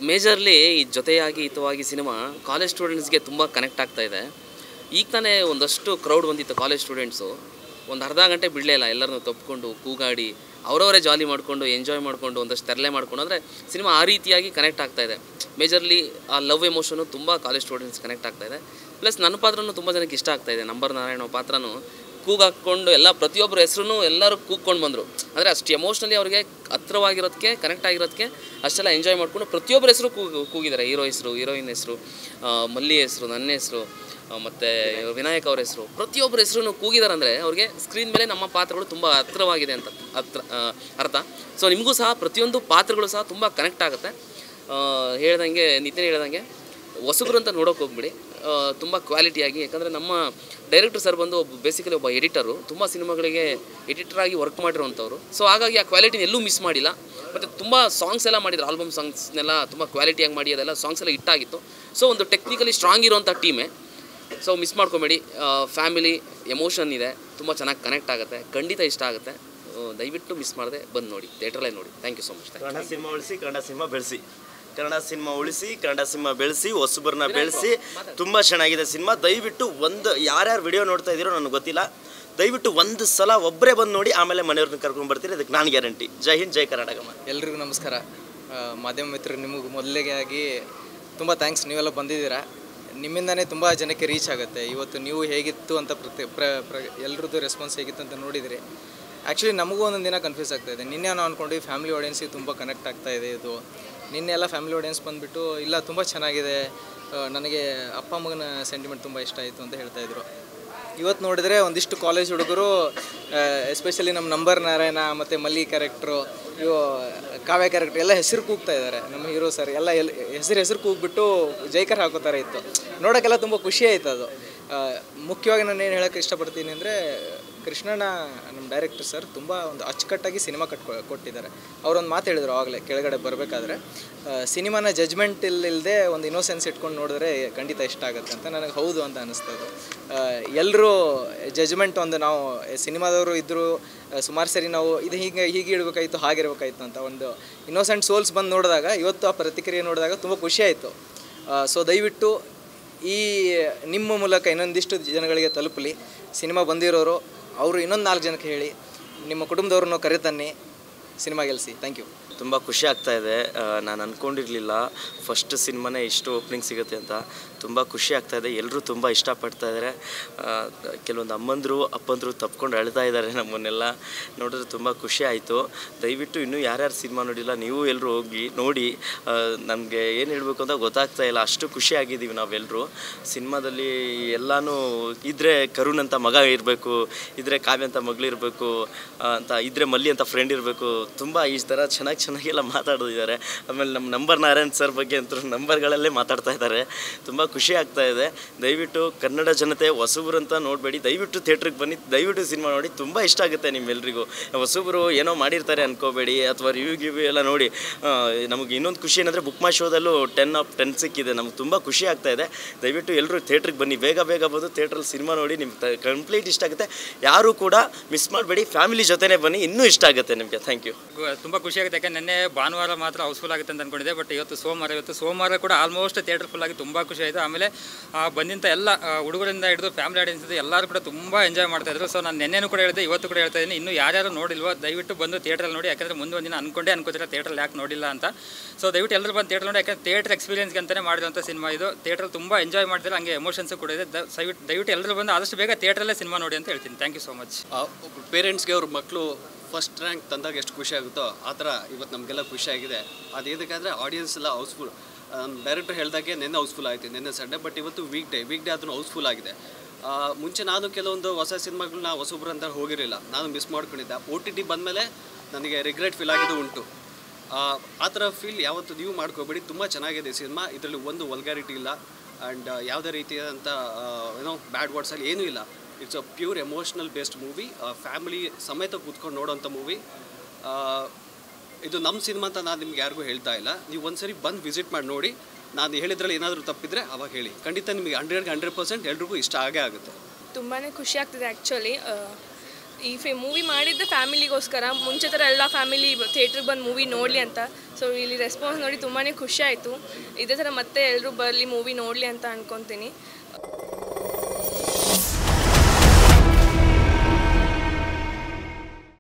Majorly ಈ ಜೊತೆಯಾಗಿ ಹಿತವಾಗಿ ಸಿನಿಮಾ ಕಾಲೇಜ್ ಸ್ಟೂಡೆಂಟ್ಸ್ಗೆ ತುಂಬ ಕನೆಕ್ಟ್ ಆಗ್ತಾ ಇದೆ. ಈಗ ತಾನೇ ಒಂದಷ್ಟು ಕ್ರೌಡ್ ಬಂದಿತ್ತು ಕಾಲೇಜ್ ಸ್ಟೂಡೆಂಟ್ಸು. ಒಂದು ಅರ್ಧ ಗಂಟೆ ಬಿಡಲೇ ಇಲ್ಲ, ಎಲ್ಲರನ್ನೂ ತಪ್ಪಿಕೊಂಡು ಕೂಗಾಡಿ ಅವರವರೇ ಜಾಲಿ ಮಾಡಿಕೊಂಡು ಎಂಜಾಯ್ ಮಾಡಿಕೊಂಡು ಒಂದಷ್ಟು ತರಲೆ ಮಾಡಿಕೊಂಡು, ಅಂದರೆ ಸಿನಿಮಾ ಆ ರೀತಿಯಾಗಿ ಕನೆಕ್ಟ್ ಆಗ್ತಾ ಇದೆ. ಮೇಜರ್ಲಿ ಆ ಲವ್ ಎಮೋಷನು ತುಂಬ ಕಾಲೇಜ್ ಸ್ಟೂಡೆಂಟ್ಸ್ ಕನೆಕ್ಟ್ ಆಗ್ತಾ ಇದೆ. ಪ್ಲಸ್ ನನ್ನ ಪಾತ್ರನೂ ತುಂಬ ಜನಕ್ಕೆ ಇಷ್ಟ ಆಗ್ತಾ ಇದೆ. ನಂಬರ್ ನಾರಾಯಣ ಪಾತ್ರನೂ ಕೂಗಾಕೊಂಡು ಎಲ್ಲ ಪ್ರತಿಯೊಬ್ಬರ ಹೆಸರು ಎಲ್ಲರೂ ಕೂಗ್ಕೊಂಡು ಬಂದರು. ಅಂದರೆ ಅಷ್ಟು ಎಮೋಷ್ನಲಿ ಅವ್ರಿಗೆ ಹತ್ರವಾಗಿರೋದಕ್ಕೆ ಕನೆಕ್ಟ್ ಆಗಿರೋದಕ್ಕೆ ಅಷ್ಟೆಲ್ಲ ಎಂಜಾಯ್ ಮಾಡಿಕೊಂಡು ಪ್ರತಿಯೊಬ್ಬರ ಹೆಸರು ಕೂಗಿದ್ದಾರೆ. ಹೀರೋ ಹೆಸರು, ಹೀರೋಯಿನ್ ಹೆಸರು, ಮಲ್ಲಿ ಹೆಸರು, ನನ್ನ ಹೆಸರು, ಮತ್ತು ವಿನಾಯಕ್ ಅವ್ರ ಹೆಸರು, ಪ್ರತಿಯೊಬ್ಬರ ಹೆಸರು ಕೂಗಿದ್ದಾರೆ. ಅಂದರೆ ಅವ್ರಿಗೆ ಸ್ಕ್ರೀನ್ ಮೇಲೆ ನಮ್ಮ ಪಾತ್ರಗಳು ತುಂಬ ಹತ್ರವಾಗಿದೆ ಅಂತ ಅರ್ಥ. ಸೊ ನಿಮಗೂ ಸಹ ಪ್ರತಿಯೊಂದು ಪಾತ್ರಗಳು ಸಹ ತುಂಬ ಕನೆಕ್ಟ್ ಆಗುತ್ತೆ. ಹೇಳ್ದಂಗೆ ನಿತಿನ್ ಹೇಳ್ದಂಗೆ ಹೊಸಬ್ರು ಅಂತ ನೋಡೋಕೆ ಹೋಗ್ಬಿಡಿ, ತುಂಬ ಕ್ವಾಲಿಟಿಯಾಗಿ. ಯಾಕಂದರೆ ನಮ್ಮ ಡೈರೆಕ್ಟರ್ ಸರ್ ಬಂದು ಬೇಸಿಕಲಿ ಒಬ್ಬ ಎಡಿಟರು, ತುಂಬ ಸಿನಿಮಾಗಳಿಗೆ ಎಡಿಟರಾಗಿ ವರ್ಕ್ ಮಾಡಿರೋವಂಥವ್ರು. ಸೊ ಹಾಗಾಗಿ ಆ ಕ್ವಾಲಿಟಿನ ಎಲ್ಲೂ ಮಿಸ್ ಮಾಡಿಲ್ಲ. ಮತ್ತು ತುಂಬ ಸಾಂಗ್ಸ್ ಎಲ್ಲ ಮಾಡಿದ್ರು, ಆಲ್ಬಮ್ ಸಾಂಗ್ಸ್ನೆಲ್ಲ ತುಂಬ ಕ್ವಾಲಿಟಿಯಾಗಿ ಮಾಡಿ ಅದೆಲ್ಲ ಸಾಂಗ್ಸ್ ಎಲ್ಲ ಹಿಟ್ಟಾಗಿತ್ತು. ಸೊ ಒಂದು ಟೆಕ್ನಿಕಲಿ ಸ್ಟ್ರಾಂಗ್ ಇರೋವಂಥ ಟೀಮೇ. ಸೊ ಮಿಸ್ ಮಾಡ್ಕೊಬೇಡಿ. ಫ್ಯಾಮಿಲಿ ಎಮೋಷನ್ ಇದೆ, ತುಂಬ ಚೆನ್ನಾಗಿ ಕನೆಕ್ಟ್ ಆಗುತ್ತೆ, ಖಂಡಿತ ಇಷ್ಟ ಆಗುತ್ತೆ. ದಯವಿಟ್ಟು ಮಿಸ್ ಮಾಡದೆ ಬಂದು ನೋಡಿ, ಥಿಯೇಟ್ರಲ್ಲೇ ನೋಡಿ. Thank you so much. Kannada cinema ಉಳಿಸಿ, ಕನ್ನಡ ಸಿನಿಮಾ ಬೆಳೆಸಿ. ಕನ್ನಡ ಸಿನಿಮಾ ಉಳಿಸಿ, ಕನ್ನಡ ಸಿನಿಮಾ ಬೆಳೆಸಿ, ಹೊಸಬರನ್ನ ಬೆಳೆಸಿ. ತುಂಬ ಚೆನ್ನಾಗಿದೆ ಸಿನಿಮಾ. ದಯವಿಟ್ಟು ಯಾರ್ಯಾರು ವಿಡಿಯೋ ನೋಡ್ತಾ ಇದ್ದೀರೋ ನನಗೆ ಗೊತ್ತಿಲ್ಲ, ದಯವಿಟ್ಟು ಒಂದು ಸಲ ಒಬ್ಬರೇ ಬಂದು ನೋಡಿ, ಆಮೇಲೆ ಮನೆಯವ್ರನ್ನ ಕರ್ಕೊಂಡು ಬರ್ತೀರಿ, ಅದಕ್ಕೆ ನಾನು ಗ್ಯಾರಂಟಿ. ಜೈ ಹಿಂದ್, ಜೈ ಕರ್ನಾಟಕ. ಎಲ್ರಿಗೂ ನಮಸ್ಕಾರ. ಮಾಧ್ಯಮ ಮಿತ್ರರು, ನಿಮಗೆ ಮೊದಲಿಗೆ ಆಗಿ ತುಂಬ ಥ್ಯಾಂಕ್ಸ್. ನೀವೆಲ್ಲ ಬಂದಿದ್ದೀರಾ, ನಿಮ್ಮಿಂದನೇ ತುಂಬ ಜನಕ್ಕೆ ರೀಚ್ ಆಗುತ್ತೆ. ಇವತ್ತು ನೀವು ಹೇಗಿತ್ತು ಅಂತ ಎಲ್ಲರದ್ದು ರೆಸ್ಪಾನ್ಸ್ ಹೇಗಿತ್ತು ಅಂತ ನೋಡಿದಿರಿ. ಆ್ಯಕ್ಚುಲಿ ನಮಗೂ ಒಂದೊಂದು ದಿನ ಕನ್ಫ್ಯೂಸ್ ಆಗ್ತಾಯಿದೆ. ನಿನ್ನೆ ನಾವು ಅಂದ್ಕೊಂಡು ಫ್ಯಾಮಿಲಿ ಆಡಿಯನ್ಸಿಗೆ ತುಂಬ ಕನೆಕ್ಟ್ ಆಗ್ತಾಯಿದೆ ಇದು. ನಿನ್ನೆ ಎಲ್ಲ ಫ್ಯಾಮಿಲಿ ಆಡಿಯನ್ಸ್ ಬಂದುಬಿಟ್ಟು ಇಲ್ಲ ತುಂಬ ಚೆನ್ನಾಗಿದೆ, ನನಗೆ ಅಪ್ಪ ಮಗನ ಸೆಂಟಿಮೆಂಟ್ ತುಂಬ ಇಷ್ಟ ಆಯಿತು ಅಂತ ಹೇಳ್ತಾಯಿದ್ರು. ಇವತ್ತು ನೋಡಿದರೆ ಒಂದಿಷ್ಟು ಕಾಲೇಜ್ ಹುಡುಗರು, ಎಸ್ಪೆಷಲಿ ನಮ್ಮ ನಂಬರ್ ನಾರಾಯಣ ಮತ್ತು ಮಲ್ಲಿ ಕ್ಯಾರೆಕ್ಟ್ರು, ಇವು ಕಾವ್ಯ ಕ್ಯಾರೆಕ್ಟ್ರ್ ಎಲ್ಲ ಹೆಸರು ಕೂಗ್ತಾ ಇದ್ದಾರೆ. ನಮ್ಮ ಹೀರೋ ಸರ್ ಎಲ್ಲ ಹೆಸರು ಕೂಗ್ಬಿಟ್ಟು ಜೈಕರ್ ಹಾಕೋತಾರೆ ಇತ್ತು. ನೋಡೋಕ್ಕೆಲ್ಲ ತುಂಬ ಖುಷಿ ಆಯಿತು ಅದು. ಮುಖ್ಯವಾಗಿ ನಾನು ಏನು ಹೇಳೋಕ್ಕೆ ಇಷ್ಟಪಡ್ತೀನಿ ಅಂದರೆ, ಕೃಷ್ಣಣ್ಣ ನಮ್ಮ ಡೈರೆಕ್ಟರ್ ಸರ್ ತುಂಬ ಒಂದು ಅಚ್ಚುಕಟ್ಟಾಗಿ ಸಿನಿಮಾ ಕೊಟ್ಟಿದ್ದಾರೆ. ಅವರೊಂದು ಮಾತು ಹೇಳಿದ್ರು ಆವಾಗಲೇ ಕೆಳಗಡೆ ಬರಬೇಕಾದ್ರೆ, ಸಿನಿಮಾನ ಜಜ್ಮೆಂಟ್ ಇಲ್ಲದೆ ಒಂದು ಇನ್ನೋಸೆನ್ಸ್ ಇಟ್ಕೊಂಡು ನೋಡಿದ್ರೆ ಖಂಡಿತ ಇಷ್ಟ ಆಗುತ್ತೆ ಅಂತ. ನನಗೆ ಹೌದು ಅಂತ ಅನ್ನಿಸ್ತದೆ. ಎಲ್ಲರೂ ಜಜ್ಮೆಂಟ್ ಒಂದು ನಾವು ಸಿನಿಮಾದವರು ಇದ್ದರು ಸುಮಾರು ಸರಿ ನಾವು ಇದು ಹೀಗೆ ಇಡಬೇಕಾಯಿತು ಹಾಗಿರ್ಬೇಕಾಯಿತು ಅಂತ ಒಂದು ಇನ್ನೋಸೆಂಟ್ ಸೋಲ್ಸ್ ಬಂದು ನೋಡಿದಾಗ, ಇವತ್ತು ಆ ಪ್ರತಿಕ್ರಿಯೆ ನೋಡಿದಾಗ ತುಂಬ ಖುಷಿ ಆಯಿತು. ಸೊ ದಯವಿಟ್ಟು ಈ ನಿಮ್ಮ ಮೂಲಕ ಇನ್ನೊಂದಿಷ್ಟು ಜನಗಳಿಗೆ ತಲುಪಲಿ. ಸಿನಿಮಾ ಬಂದಿರೋರು ಅವರು ಇನ್ನೊಂದು 4 ಜನಕ್ಕೆ ಹೇಳಿ, ನಿಮ್ಮ ಕುಟುಂಬದವ್ರನ್ನು ಕರೆತನ್ನಿ, ಸಿನಿಮಾ ಗೆಲ್ಲಿಸಿ. Thank you. ತುಂಬ ಖುಷಿ ಆಗ್ತಾ ಇದೆ. ನಾನು ಅಂದ್ಕೊಂಡಿರಲಿಲ್ಲ ಫಸ್ಟ್ ಸಿನಿಮಾನೇ ಇಷ್ಟು ಓಪನಿಂಗ್ ಸಿಗುತ್ತೆ ಅಂತ. ತುಂಬ ಖುಷಿ ಆಗ್ತಾ ಇದೆ. ಎಲ್ಲರೂ ತುಂಬ ಇಷ್ಟಪಡ್ತಾ ಇದ್ದಾರೆ. ಕೆಲವೊಂದು ಅಮ್ಮಂದರು ಅಪ್ಪಂದರು ತಪ್ಕೊಂಡು ಅಳ್ತಾ ಇದ್ದಾರೆ. ನಮ್ಮನ್ನೆಲ್ಲ ನೋಡಿದ್ರೆ ತುಂಬ ಖುಷಿ ಆಯಿತು. ದಯವಿಟ್ಟು ಇನ್ನೂ ಯಾರ್ಯಾರು ಸಿನಿಮಾ ನೋಡಿಲ್ಲ, ನೀವು ಎಲ್ಲರೂ ಹೋಗಿ ನೋಡಿ. ನಮಗೆ ಏನು ಹೇಳಬೇಕು ಅಂತ ಗೊತ್ತಾಗ್ತಾ ಇಲ್ಲ, ಅಷ್ಟು ಖುಷಿಯಾಗಿದ್ದೀವಿ ನಾವೆಲ್ಲರೂ. ಸಿನಿಮಾದಲ್ಲಿ ಎಲ್ಲನೂ ಇದ್ದರೆ ಕರುಣ್ ಅಂತ ಮಗ ಇರಬೇಕು, ಇದ್ದರೆ ಕಾವ್ಯ ಅಂತ ಮಗಳಿರಬೇಕು ಅಂತ, ಇದ್ದರೆ ಮಲ್ಲಿ ಅಂತ ಫ್ರೆಂಡ್ ಇರಬೇಕು. ತುಂಬ ಈ ಥರ ಚೆನ್ನಾಗೆಲ್ಲ ಮಾತಾಡೋದಿದ್ದಾರೆ. ಆಮೇಲೆ ನಮ್ಮ ನಂಬರ್ ನಾರಾಯಣ್ ಸರ್ ಬಗ್ಗೆ ಅಂತೂ ನಂಬರ್ಗಳಲ್ಲೇ ಮಾತಾಡ್ತಾ ಇದ್ದಾರೆ. ತುಂಬ ಖುಷಿ ಆಗ್ತಾ ಇದೆ. ದಯವಿಟ್ಟು ಕನ್ನಡ ಜನತೆ ಹೊಸಬ್ರು ಅಂತ ನೋಡಬೇಡಿ, ದಯವಿಟ್ಟು ಥಿಯೇಟ್ರಿಗೆ ಬನ್ನಿ, ದಯವಿಟ್ಟು ಸಿನಿಮಾ ನೋಡಿ. ತುಂಬ ಇಷ್ಟ ಆಗುತ್ತೆ ನಿಮ್ಮೆಲ್ರಿಗೂ. ಹೊಸಬ್ರು ಏನೋ ಮಾಡಿರ್ತಾರೆ ಅಂದ್ಕೋಬೇಡಿ, ಅಥವಾ ರಿವ್ಯೂ ಎಲ್ಲ ನೋಡಿ. ನಮಗೆ ಇನ್ನೊಂದು ಖುಷಿ ಏನಂದರೆ ಬುಕ್ ಮೈ ಶೋದಲ್ಲೂ 10 of 10 ಸಿಕ್ಕಿದೆ. ನಮ್ಗೆ ತುಂಬ ಖುಷಿ ಆಗ್ತಾ ಇದೆ. ದಯವಿಟ್ಟು ಎಲ್ಲರೂ ಥಿಯೇಟ್ರಿಗೆ ಬನ್ನಿ, ಬೇಗ ಬಂದು ಥಿಯೇಟ್ರಲ್ಲಿ ಸಿನಿಮಾ ನೋಡಿ. ನಿಮ್ಗೆ ಕಂಪ್ಲೀಟ್ ಇಷ್ಟ ಆಗುತ್ತೆ. ಯಾರೂ ಕೂಡ ಮಿಸ್ ಮಾಡಬೇಡಿ, ಫ್ಯಾಮಿಲಿ ಜೊತೆನೇ ಬನ್ನಿ, ಇನ್ನೂ ಇಷ್ಟ ಆಗುತ್ತೆ ನಿಮಗೆ. Thank you. ತುಂಬ ಖುಷಿ ಆಗುತ್ತೆ. ಯಾಕೆ ನೆನ್ನೆ ಭಾನುವಾರ ಮಾತ್ರ ಹೌಸ್ಫುಲ್ ಆಗುತ್ತೆ ಅಂತ ಅಂದ್ಕೊಂಡಿದ್ದೆ, ಬಟ್ ಇವತ್ತು ಸೋಮವಾರ ಕೂಡ ಆಲ್ಮೋಸ್ಟ್ ಥಿಯೇಟರ್ ಫುಲ್ ಆಗಿ ತುಂಬ ಖುಷಿ ಆಯಿತು. ಆಮೇಲೆ ಬಂದಿಂತ ಎಲ್ಲ ಹುಡುಗರಿಂದ ಹಿಡಿದು ಫ್ಯಾಮಿಲಿ ಆಡಿಯನ್ಸ್ ಎಲ್ಲರೂ ಕೂಡ ತುಂಬ ಎಂಜಾಯ್ ಮಾಡ್ತಾಯಿದ್ರು. ಸೊ ನಾನು ನೆನ್ನೆನೂ ಕೂಡ ಹೇಳಿದೆ, ಇವತ್ತು ಕೂಡ ಹೇಳ್ತಾ ಇದ್ದೀನಿ, ಇನ್ನೂ ಯಾರ್ಯಾರು ನೋಡಿಲ್ವೋ ದಯವಿಟ್ಟು ಬಂದು ಥಿಯೇಟ್ರಲ್ಲಿ ನೋಡಿ. ಯಾಕಂದರೆ ಮುಂದೆ ಒಂದಿನ ಅನ್ಕೋತೀರ ಥಿಯೇಟ್ರಲ್ಲಿ ಯಾಕೆ ನೋಡಿಲ್ಲ ಅಂತ. ಸೊ ದಯವಿಟ್ಟು ಎಲ್ಲರೂ ಬಂದು ಥಿಯೇಟ್ರ್ ನೋಡಿ. ಯಾಕಂದರೆ ಥಿಯೇಟ್ರ್ ಎಕ್ಸ್ಪೀರಿಯನ್ಸ್ಗೆ ಅಂತಲೇ ಮಾಡಿರೋಂಥ ಸಿನಿಮಾ ಇದು. ಥಿಯೇಟ್ರಲ್ಲಿ ತುಂಬ ಎಂಜಾಯ್ ಮಾಡ್ತಾರೆ, ಹಂಗೆ ಎಮೋಷನ್ಸು ಕೂಡ ಇದೆ. ದಯವಿಟ್ಟು ಎಲ್ಲರೂ ಬಂದು ಆದಷ್ಟು ಬೇಗ ಥಿಯೇಟ್ರಲ್ಲೇ ಸಿನಿಮಾ ನೋಡಿ ಅಂತ ಹೇಳ್ತೀನಿ. Thank you so much. ಪೇರೆಂಟ್ಸ್ಗೆ ಅವ್ರ ಮಕ್ಕಳು ಫಸ್ಟ್ ರ್ಯಾಂಕ್ ತಂದಾಗ ಎಷ್ಟು ಖುಷಿ ಆಗುತ್ತೋ ಆ ಥರ ಇವತ್ತು ನಮಗೆಲ್ಲ ಖುಷಿಯಾಗಿದೆ. ಅದು ಏನಕ್ಕಾದರೆ ಆಡಿಯನ್ಸ್ ಎಲ್ಲ ಹೌಸ್ಫುಲ್. ಡೈರೆಕ್ಟರ್ ಹೇಳಿದಾಗೆ ನಿನ್ನೆ ಹೌಸ್ಫುಲ್ ಆಯಿತು, ನಿನ್ನೆ ಸಂಡೇ. ಬಟ್ ಇವತ್ತು ವೀಕ್ ಡೇ ಅದನ್ನು ಹೌಸ್ಫುಲ್ ಆಗಿದೆ. ಮುಂಚೆ ನಾನು ಕೆಲವೊಂದು ಹೊಸ ಸಿನಿಮಾಗಳನ್ನ ಹೊಸೊಬ್ರು ಅಂತ ಹೋಗಿರಲಿಲ್ಲ, ನಾನು ಮಿಸ್ ಮಾಡ್ಕೊಂಡಿದ್ದೆ. OTT ಬಂದಮೇಲೆ ನನಗೆ ರಿಗ್ರೆಟ್ ಫೀಲ್ ಆಗಿದ್ದು ಉಂಟು. ಆ ಥರ ಫೀಲ್ ಯಾವತ್ತು ನೀವು ಮಾಡ್ಕೋಬೇಡಿ. ತುಂಬ ಚೆನ್ನಾಗಿದೆ ಸಿನಿಮಾ. ಇದರಲ್ಲಿ ಒಂದು ವಲ್ಗಾರಿಟಿ ಇಲ್ಲ, ಆ್ಯಂಡ್ ಯಾವುದೇ ರೀತಿಯಾದಂಥ ಬ್ಯಾಡ್ ವರ್ಡ್ಸಲ್ಲಿ ಏನೂ ಇಲ್ಲ. It's a pure emotional based movie. Family ಸಮೇತ ಕೂತ್ಕೊಂಡು ನೋಡೋಂಥ ಮೂವಿ. ಇದು ನಮ್ಮ ಸಿನಿಮಾ ಅಂತ ನಾನು ನಿಮ್ಗೆ ಯಾರಿಗೂ ಹೇಳ್ತಾ ಇಲ್ಲ. ನೀವು ಒಂದ್ಸರಿ ಬಂದು ವಿಸಿಟ್ ಮಾಡಿ ನೋಡಿ. ನಾನು ಹೇಳಿದ್ರಲ್ಲಿ ಏನಾದರೂ ತಪ್ಪಿದ್ರೆ ಅವಾಗ ಹೇಳಿ. ಖಂಡಿತ ನಿಮಗೆ 100% ಎಲ್ರಿಗೂ ಇಷ್ಟ ಆಗೇ ಆಗುತ್ತೆ. ತುಂಬಾ ಖುಷಿ ಆಗ್ತಿದೆ ಆ್ಯಕ್ಚುಲಿ. ಈ ಮೂವಿ ಮಾಡಿದ್ದೆ ಫ್ಯಾಮಿಲಿಗೋಸ್ಕರ, ಮುಂಚೆ ಥರ ಎಲ್ಲ ಫ್ಯಾಮಿಲಿ ಥಿಯೇಟ್ರಿಗೆ ಬಂದು ಮೂವಿ ನೋಡಲಿ ಅಂತ. ಸೊ ಇಲ್ಲಿ ರೆಸ್ಪಾನ್ಸ್ ನೋಡಿ ತುಂಬಾ ಖುಷಿ ಆಯಿತು. ಇದೇ ಥರ ಮತ್ತೆ ಎಲ್ಲರೂ ಬರಲಿ ಮೂವಿ ನೋಡಲಿ ಅಂತ ಅಂದ್ಕೊತೀನಿ.